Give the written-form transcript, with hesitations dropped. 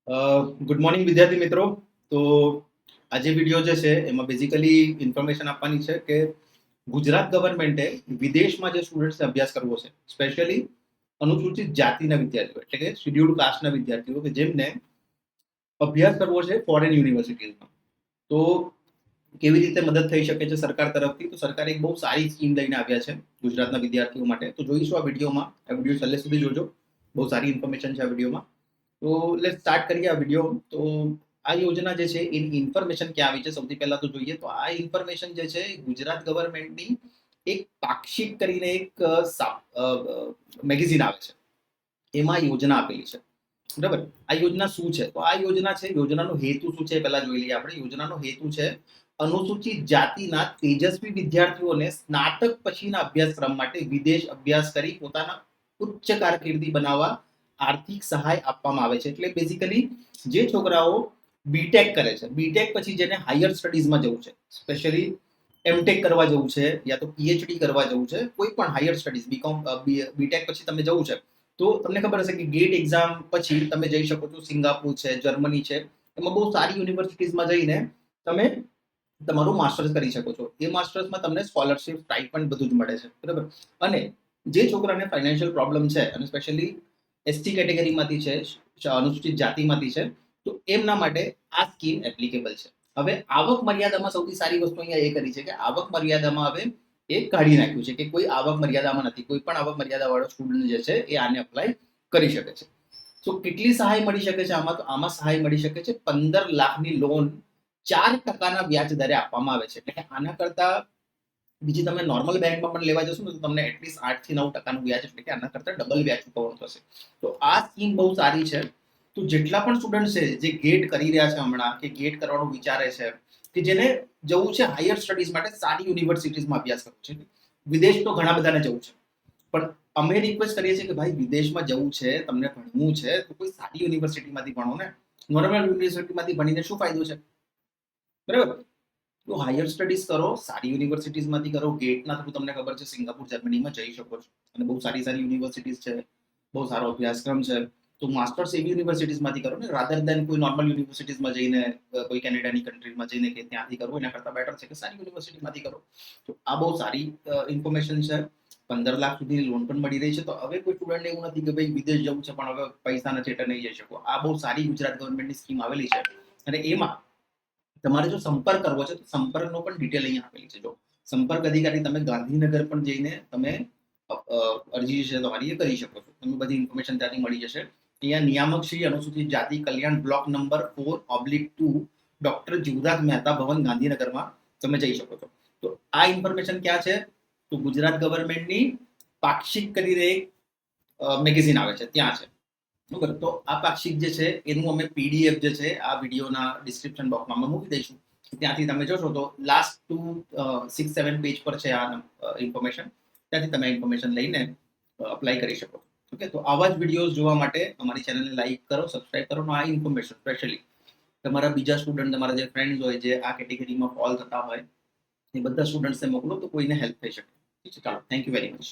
Good morning વિદ્યાર્થી મિત્રો. તો આજે વિડીયો જે છે એમાં બેઝિકલી ઇન્ફોર્મેશન આપવાની છે કે ગુજરાત ગવર્મેન્ટે વિદેશમાં જે સ્ટુડન્ટ્સને અભ્યાસ કરવો છે, સ્પેશિયલી અનુસૂચિત જાતિના વિદ્યાર્થીઓ એટલે કે શિડ્યુલ્ડ કાસ્ટના વિદ્યાર્થીઓ કે જેમને અભ્યાસ કરવો છે ફોરેન યુનિવર્સિટીઝમાં, તો કેવી રીતે મદદ થઈ શકે છે સરકાર તરફથી. તો સરકારે એક બહુ સારી સ્કીમ લઈને આવ્યા છે ગુજરાતના વિદ્યાર્થીઓ માટે. તો જોઈશું આ વિડીયોમાં. આ વિડીયો છેલ્લે સુધી જોજો, બહુ સારી ઇન્ફોર્મેશન છે આ વિડીયોમાં. તો લેટ સ્ટાર્ટ કરીએ આ વિડીયો. તો આ યોજના જે છે એની ઇન્ફોર્મેશન ક્યાં આવી છે સૌથી પહેલા તો જોઈએ. તો આ ઇન્ફોર્મેશન જે છે ગુજરાત ગવર્મેન્ટની એક પાક્ષિક કરીને એક મેગેઝિન આવે છે, એમાં યોજના આપેલી છે. બરાબર. આ યોજના શું છે? તો આ યોજના છે, યોજનાનો હેતુ શું છે પહેલા જોઈ લઈએ આપણે. યોજનાનો હેતુ છે અનુસૂચિત જાતિના તેજસ્વી વિદ્યાર્થીઓને સ્નાતક પછીના અભ્યાસક્રમ માટે વિદેશ અભ્યાસ કરી પોતાના ઉચ્ચ કારકિર્દી બનાવવા આર્થિક સહાય આપવામાં આવે છે. એટલે બેઝિકલી જે છોકરાઓ બીટેક કરે છે, બીટેક પછી જેને હાયર સ્ટડીઝમાં જવું છે, સ્પેશિયલી એમટેક કરવા જવું છે યા તો પીએચડી કરવા જવું છે, કોઈ પણ હાયર સ્ટડીઝ બીકોમ બીટેક પછી તમે જવું છે, તો તમને ખબર હશે કે ગેટ એક્ઝામ પછી તમે જઈ શકો છો. સિંગાપુર છે, જર્મની છે, એમાં બહુ સારી યુનિવર્સિટીઝમાં જઈને તમે તમારું માસ્ટર્સ કરી શકો છો. એ માસ્ટર્સમાં તમને સ્કોલરશિપ, સ્ટાઇપન્ડ બધું જ મળે છે. બરાબર. અને જે છોકરાને ફાઇનાન્શિયલ પ્રોબ્લેમ છે અને સ્પેશિયલી એસટી કેટેગરીમાંથી છે, અનુસૂચિત જાતિમાંથી છે, તો એમના માટે આ સ્કીમ એપ્લિકેબલ છે. હવે આવક મર્યાદામાં સૌથી સારી વસ્તુ અહીંયા એ કરી છે કે આવક મર્યાદામાં હવે એ કાઢી નાખ્યું છે કે કોઈ આવક મર્યાદામાં નથી. કોઈ પણ આવક મર્યાદા વાળો સ્ટુડન્ટ જે છે એ આને અપ્લાય કરી શકે છે. તો કેટલી સહાય મળી શકે છે આમાં? તો આમાં સહાય મળી શકે છે 15 લાખની લોન 4% વ્યાજ દરે આપવામાં આવે છે. એટલે કે આના કરતા બીજી તમે નોર્મલ બેંકમાં પણ લેવા જશો ને તો તમને એટલીસ્ટ 8 થી 9% વ્યાજ, એટલે કે આના કરતા ડબલ વ્યાજ ચૂકવવાનું થશે. તો આ સ્કીમ બહુ સારી છે. તો જેટલા પણ સ્ટુડન્ટ છે જે ગેટ કરી રહ્યા છે હમણાં, કે ગેટ કરવાનું વિચારે છે, કે જેને જવું છે હાયર સ્ટડીઝ માટે, સારી યુનિવર્સિટીઝમાં અભ્યાસ કરવો છે, વિદેશ તો ઘણા બધાને જવું છે, પણ અમે રિક્વેસ્ટ કરીએ છીએ કે ભાઈ વિદેશમાં જવું છે, તમને ભણવું છે, તો કોઈ સારી યુનિવર્સિટીમાંથી ભણો ને. નોર્મલ યુનિવર્સિટીમાંથી ભણીને શું ફાયદો છે? બરાબર. તો હાયર સ્ટડીઝ કરો, સારી યુનિવર્સિટીઝમાંથી કરો. ગેટના થ્રુ તમને ખબર છે સિંગાપુર, જર્મનીમાં જઈ શકો છો, અને બહુ સારી સારી યુનિવર્સિટીઝ છે, બહુ સારો અભ્યાસક્રમ છે. તો માસ્ટર્સ એવી યુનિવર્સિટીઝમાંથી કરો ને, રાધર દેન કોઈ નોર્મલ યુનિવર્સિટીઝમાં જઈને, કોઈ કેનેડાની કન્ટ્રીમાં જઈને કે ત્યાંથી કરો, એના કરતાં બેટર છે કે સારી યુનિવર્સિટીમાંથી કરો. તો આ બહુ સારી ઇન્ફોર્મેશન છે. 15 લાખ સુધીની લોન પણ મળી રહી છે. તો હવે કોઈ સ્ટુડન્ટ એવું નથી કે ભાઈ વિદેશ જવું છે પણ હવે પૈસાના ચેટે નહીં જઈ શકો. આ બહુ સારી ગુજરાત ગવર્મેન્ટની સ્કીમ આવેલી છે. અને એમાં તમારે જો સંપર્ક કરવો છે તો સંપર્કનો પણ ડિટેલ અહીંયા આપેલી છે. જો સંપર્ક અધિકારી તમે ગાંધીનગર પણ જઈને તમે અરજી છે તમારી એ કરી શકો છો. તમને બધી ઇન્ફોર્મેશન ત્યાંથી મળી જશે. અહીંયા નિયામક શ્રી અનુસૂચિત જાતિ કલ્યાણ block number 4/2 doctor Jivraj Mehta Bhavan, ગાંધીનગરમાં તમે જઈ શકો છો. તો આ ઇન્ફોર્મેશન ક્યાં છે? તો ગુજરાત ગવર્મેન્ટની પાક્ષિક કરીને એક મેગેઝિન આવે છે, ત્યાં છે. બરાબર. તો આ પાક્ષિક જે છે એનું અમે પીડીએફ જે છે આ વિડીયોના ડિસ્ક્રિપ્શન બોક્સમાં અમે મૂકી દઈશું. ત્યાંથી તમે જોશો તો લાસ્ટ 2-6-7 પેજ પર છે આ ઇન્ફોર્મેશન. ત્યાંથી તમે ઇન્ફોર્મેશન લઈને અપ્લાય કરી શકો. ઓકે. તો આવા જ વિડીયોઝ જોવા માટે અમારી ચેનલને લાઈક કરો, સબસ્ક્રાઇબ કરો. આ ઇન્ફોર્મેશન સ્પેશિયલી તમારા બીજા સ્ટુડન્ટ, તમારા જે ફ્રેન્ડ્સ હોય જે આ કેટેગરીમાં ફોલ થતા હોય, એ બધા સ્ટુડન્ટ્સને મોકલો તો કોઈને હેલ્પ થઈ શકે. ઠીક છે. ચાલો, થેન્ક યુ વેરી મચ.